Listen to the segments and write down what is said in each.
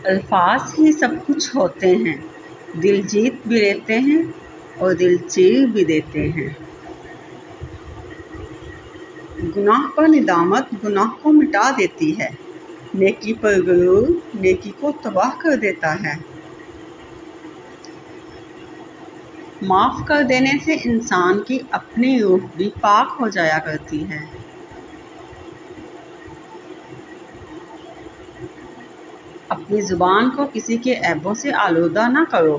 الفاظ ہی سب کچھ ہوتے ہیں، دل جیت بھی لیتے ہیں اور دل چیر بھی دیتے ہیں۔ گناہ پر ندامت گناہ کو مٹا دیتی ہے، نیکی پر غرور نیکی کو تباہ کر دیتا ہے۔ معاف کر دینے سے انسان کی اپنی روح بھی پاک ہو جایا کرتی ہے۔ اپنی زبان کو کسی کے عیبوں سے آلودہ نہ کرو،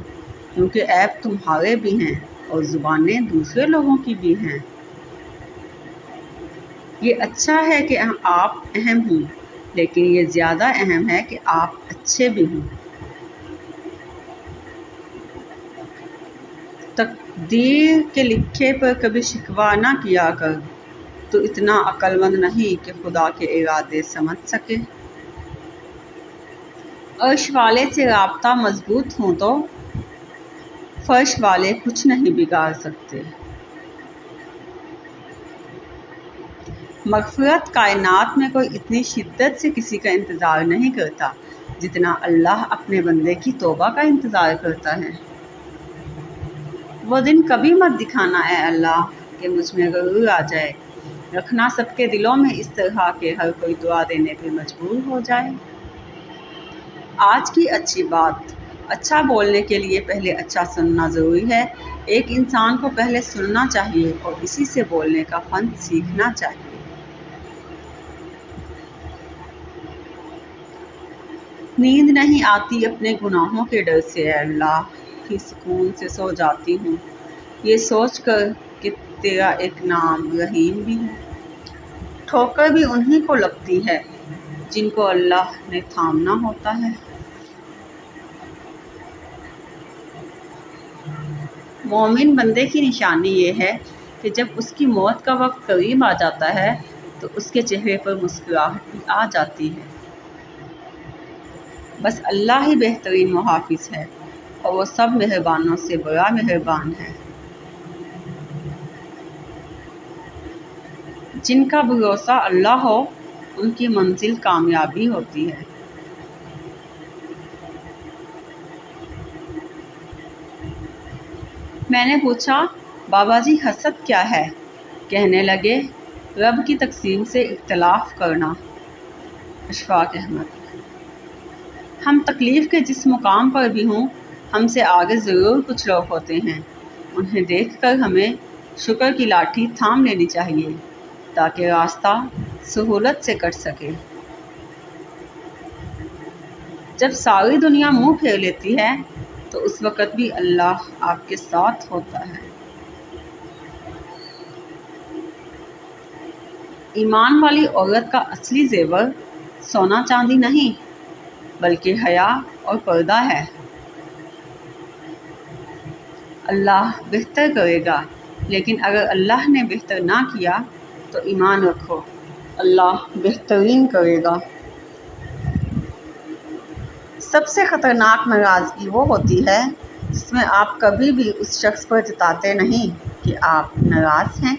کیونکہ عیب تمہارے بھی ہیں اور زبانیں دوسرے لوگوں کی بھی ہیں۔ یہ اچھا ہے کہ آپ اہم ہوں، لیکن یہ زیادہ اہم ہے کہ آپ اچھے بھی ہوں۔ تقدیر کے لکھے پر کبھی شکوہ نہ کیا کر، تو اتنا عقل مند نہیں کہ خدا کے ارادے سمجھ سکے۔ عرش والے سے رابطہ مضبوط ہوں تو فرش والے کچھ نہیں بگاڑ سکتے۔ مغفرت کائنات میں کوئی اتنی شدت سے کسی کا انتظار نہیں کرتا جتنا اللہ اپنے بندے کی توبہ کا انتظار کرتا ہے۔ وہ دن کبھی مت دکھانا اے اللہ کہ مجھ میں غرور آ جائے، رکھنا سب کے دلوں میں اس طرح کہ ہر کوئی دعا دینے پہ مجبور ہو جائے۔ آج کی اچھی بات، اچھا بولنے کے لیے پہلے اچھا سننا ضروری ہے۔ ایک انسان کو پہلے سننا چاہیے اور اسی سے بولنے کا فن سیکھنا چاہیے۔ نیند نہیں آتی اپنے گناہوں کے ڈر سے، اے اللہ ہی سکون سے سو جاتی ہوں، یہ سوچ کر کہ تیرا ایک نام رحیم بھی ہے۔ ٹھوکر بھی انہی کو لگتی ہے جن کو اللہ نے تھامنا ہوتا ہے۔ مومن بندے کی نشانی یہ ہے کہ جب اس کی موت کا وقت قریب آ جاتا ہے تو اس کے چہرے پر مسکراہٹ بھی آ جاتی ہے۔ بس اللہ ہی بہترین محافظ ہے اور وہ سب مہربانوں سے بڑا مہربان ہے۔ جن کا بھروسہ اللہ ہو ان کی منزل کامیابی ہوتی ہے۔ میں نے پوچھا، بابا جی حسد کیا ہے؟ کہنے لگے، رب کی تقسیم سے اختلاف کرنا۔ اشفاق احمد۔ ہم تکلیف کے جس مقام پر بھی ہوں، ہم سے آگے ضرور کچھ لوگ ہوتے ہیں، انہیں دیکھ کر ہمیں شکر کی لاٹھی تھام لینی چاہیے تاکہ راستہ سہولت سے کٹ سکے۔ جب ساری دنیا منہ پھیر لیتی ہے تو اس وقت بھی اللہ آپ کے ساتھ ہوتا ہے۔ ایمان والی عورت کا اصلی زیور سونا چاندی نہیں بلکہ حیا اور پردہ ہے۔ اللہ بہتر کرے گا، لیکن اگر اللہ نے بہتر نہ کیا تو ایمان رکھو، اللہ بہترین کرے گا۔ سب سے خطرناک ناراضگی وہ ہوتی ہے جس میں آپ کبھی بھی اس شخص پر جتاتے نہیں کہ آپ ناراض ہیں۔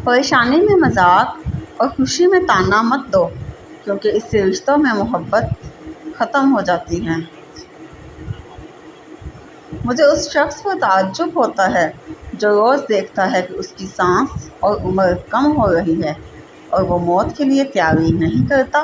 پریشانی میں مذاق اور خوشی میں طعنہ مت دو، کیونکہ اس سے رشتوں میں محبت ختم ہو جاتی ہے۔ مجھے اس شخص پر تعجب ہوتا ہے جو روز دیکھتا ہے کہ اس کی سانس اور عمر کم ہو رہی ہے اور وہ موت کے لیے تیاری نہیں کرتا۔